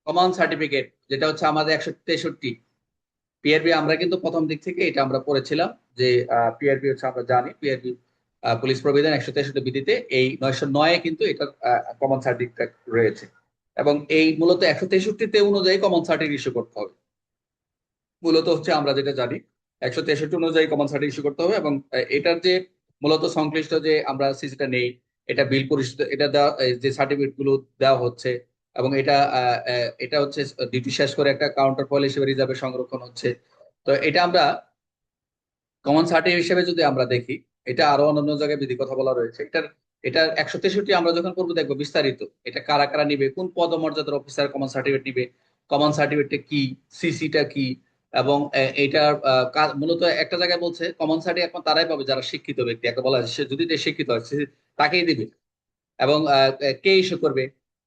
Common certificate যেটা হচ্ছে আমাদের 163 পিআরবি, আমরা কিন্তু প্রথম দিক থেকে এটা আমরা পড়েছিলাম যে পিআরবি হচ্ছে, আমরা জানি পিআরবি পুলিশ প্রবিধান 163 বিধিতে এই 909 কিন্তু এটা কমন সার্টিফিকেট রয়েছে। এবং এই মূলত 163 অনুযায়ী কমন সার্টিফিকেট ইস্যু করতে হবে। মূলত হচ্ছে আমরা যেটা জানি 163 অনুযায়ী কমন সার্টিফিকেট ইস্যু করতে হবে। এবং এটার যে মূলত সংশ্লিষ্ট যে আমরা সিসিটা নেই, এটা বিল পরিশোধ, এটা দেওয়া, যে সার্টিফিকেট গুলো দেওয়া হচ্ছে, এবং এটা এটা হচ্ছে ডিউটি শেষ করে একটা কাউন্টার ফয়েল হিসেবে রিজার্ভে সংরক্ষণ হচ্ছে। তো এটা আমরা কমন সার্টিফিকেট হিসেবে যদি আমরা দেখি, এটা আরো অন্যান্য জায়গায় বিধি কথা বলা রয়েছে। এটার 163 আমরা যখন করবো দেখবো বিস্তারিত এটা কারা কারা নিবে, কোন পদমর্যাদার অফিসার কমন সার্টিফিকেট নিবে, কমন সার্টিফিকেটটা কি, সিসিটা কি। এবং এটার মূলত একটা জায়গায় বলছে কমন সার্টিফিকেট এখন তারাই পাবে যারা শিক্ষিত ব্যক্তি, একটা বলা আছে সে যদি শিক্ষিত হয় তাকেই দিবে। এবং কে ইস্যু করবে,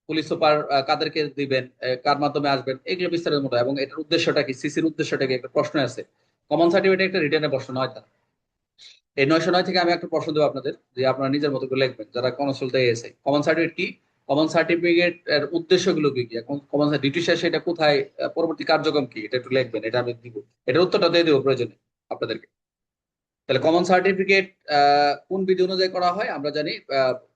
পুলিশ সুপার কাদেরকে দিবেন, কার মাধ্যমে আসবেন, এগুলো বিস্তারিত মতো। এবং এটার উদ্দেশ্যটা কি, সিসির উদ্দেশ্যটা কি, একটা প্রশ্ন আছে। কমন সার্টিফিকেট একটা রিটার্নের প্রশ্ন নয় তার। এই 909 থেকে আমি একটা প্রশ্ন দেবো আপনাদের, যে আপনারা নিজের মতো করে লিখবেন যারা কনসাল এসে, কমন সার্টিফিকেট কি, কমন সার্টিফিকেট এর উদ্দেশ্যগুলো কি কি, এখন কমন ডিউটি শেষে এটা কোথায়, পরবর্তী কার্যক্রম কি, এটা একটু লিখবেন, এটা আমি দিব। এটার উত্তরটা দিয়ে দেবো প্রয়োজনে আপনাদেরকে। তাহলে কমন সার্টিফিকেট কোন বিধি অনুযায়ী করা হয় আমরা জানি,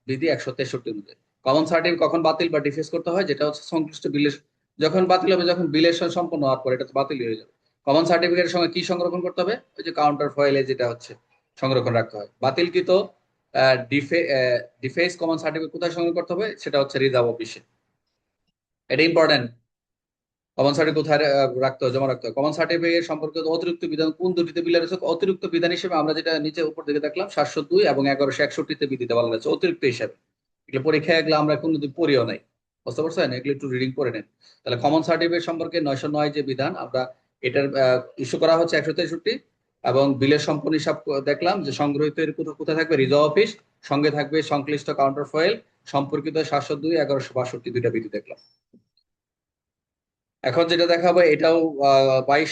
বিধি 163 অনুযায়ী। কমন সার্টিফিকেট কখন বাতিল বা ডিফেস করতে হয়, যেটা হচ্ছে সংশ্লিষ্ট বিলের, যখন বাতিল হবে, যখন বিলের সম্পন্ন হওয়ার পর এটা তো বাতিল হয়ে যাবে। কমন সার্টিফিকেটের সঙ্গে কি সংরক্ষণ করতে হবে, ওই যে কাউন্টার ফয়েলে যেটা হচ্ছে সংরক্ষণ রাখতে হয়। বাতিলকৃত ডিফেন্স কমন সার্টিফিকেট কোথায় সংরক্ষণ করতে হবে, সেটা হচ্ছে রিজার্ভ অফিসে। এটা ইম্পর্টেন্ট। কমন সার্টিফিকেট কোথায় রাখতে হয়, জমা রাখতে হয়। কমন সার্টিফিকেট সম্পর্কিত অতিরিক্ত বিধান কোন দুটিতে বিলে রয়েছে, অতিরিক্ত বিধান হিসেবে আমরা যেটা নিচে উপর দিকে দেখলাম 702 এবং 1161 বিধিতে বলা রয়েছে অতিরিক্ত হিসাবে। এগুলো পরীক্ষায় এগুলো আমরা কোনোদিন পড়িও নাই, বুঝতে পারছেন, এগুলো একটু রিডিং করে নেন। তাহলে কমন সার্টিফিকেট সম্পর্কে 909 যে বিধান, আমরা এটার ইস্যু করা হচ্ছে 163। এবং বিলের সম্পূর্ণ হিসাব দেখলাম যে সংগ্রহিত এর কোথায় কোথায় থাকবে, রিজার্ভ অফিস, সঙ্গে থাকবে সংশ্লিষ্ট কাউন্টার ফয়েল সম্পর্কিত 702 1162 দুইটা বিধি দেখলাম। এখন যেটা দেখাবো এটাও 22